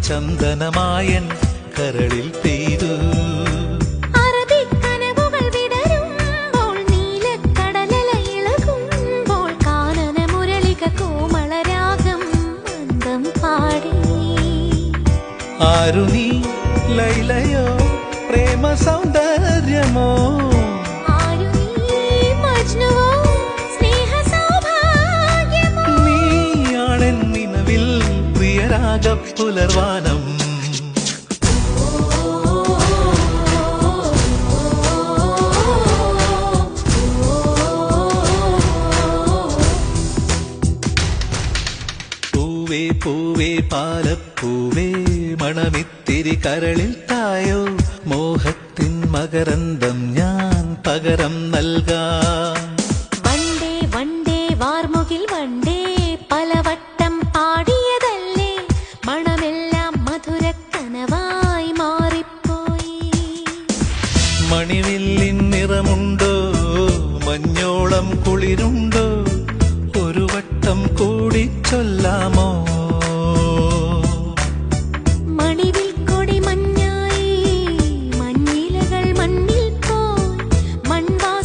ചന്ദനമായൻ കരളിൽ പെയ്തു. അറബിക്കനവുകൾ വിടരുമ്പോൾ നീലക്കടലല ഇളകുമ്പോൾ കാനന മുരളിക കോമളരാഗം മന്ദം പാടി. ആരു നീ ലൈലയോ പ്രേമ സൗന്ദര്യമോ, ആരു നീ മജ്നുവോ സ്നേഹ സൗഭാഗ്യമോ, നീയാണെൻ നിലവിൽ പ്രിയരാഗ പുലർവാനം. പൂവേ പൂവേ പാലപ്പൂവേ മണമിത്തിരി കരളിൽ തായോ, മോഹത്തിൻ മകരന്തം ഞാൻ പകരം നൽകാം. വണ്ടേ വണ്ടേ വാർമുകിൽ വണ്ടേ പലവട്ടം പാടിയതല്ലേ, മണമെല്ലാം മധുരക്കനവായി മാറിപ്പോയി. മണിവില്ലിൻ നിറമുണ്ടോ മഞ്ഞോളം കുളിരുണ്ടോ, ഒരു വട്ടം കൂടി ചൊല്ലാമോ